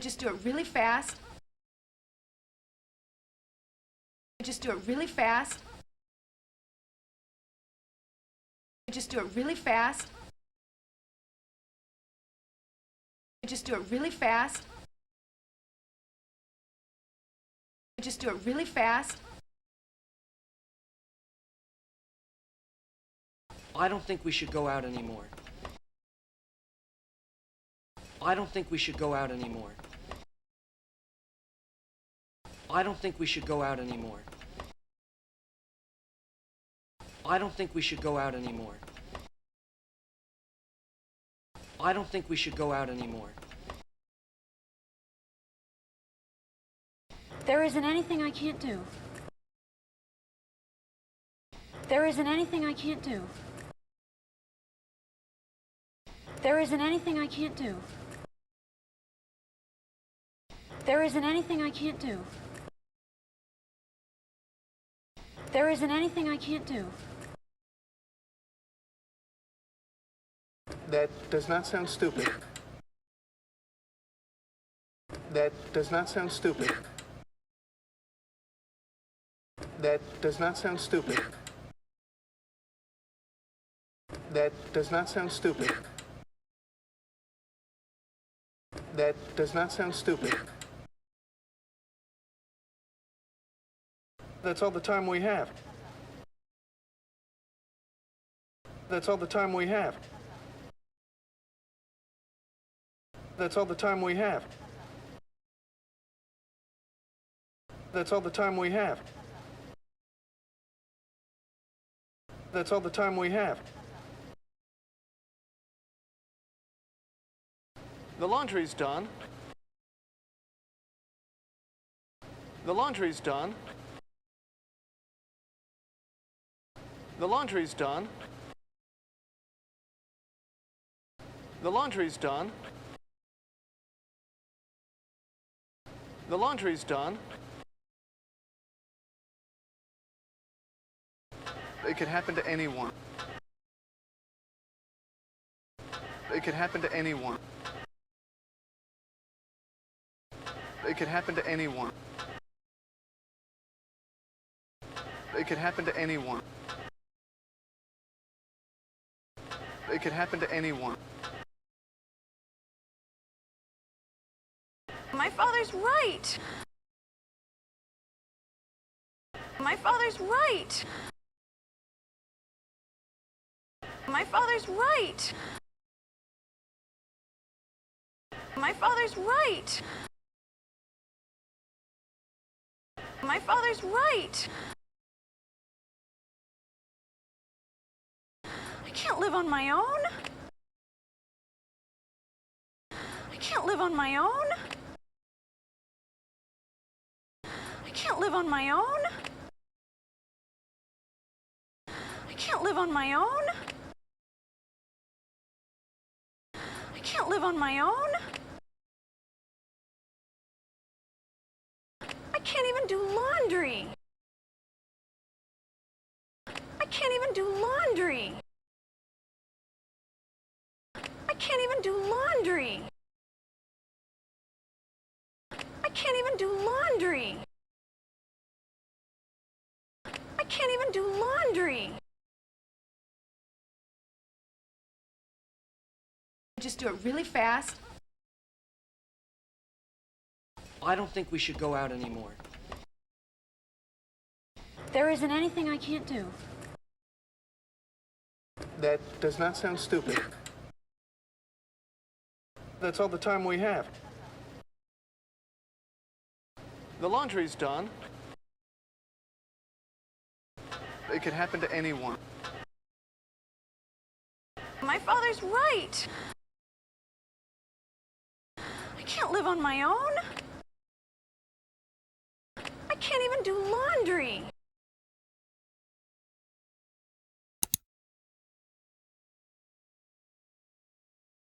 Just do it really fast. Just do it really fast. Just do it really fast. Just do it really fast. Just do it really fast. I don't think we should go out anymore. I don't think we should go out anymore. I don't think we should go out anymore. I don't think we should go out anymore. I don't think we should go out anymore. There isn't anything I can't do. There isn't anything I can't do. There isn't anything I can't do. There isn't anything I can't do. There isn't anything I can't do. That does not sound stupid. That does not sound stupid. That does not sound stupid. That does not sound stupid. That does not sound stupid. That's all the time we have. That's all the time we have. That's all the time we have. That's all the time we have. That's all the time we have. The laundry's done. The laundry's done. The laundry's done. The laundry's done. The laundry's done. It could happen to anyone. It could happen to anyone. It could happen to anyone. It could happen to anyone. It could happen to anyone. My father's right. My father's right. My father's right. My father's right. My father's right. I can't live on my own. I can't live on my own. I can't live on my own. I can't live on my own. I can't live on my own. I can't even do laundry. I can't even do laundry. I can't even do laundry. I can't even do laundry. I can't even do laundry. Just do it really fast. I don't think we should go out anymore. There isn't anything I can't do. That does not sound stupid. That's all the time we have. The laundry's done. It could happen to anyone. My father's right. I can't live on my own. I can't even do laundry.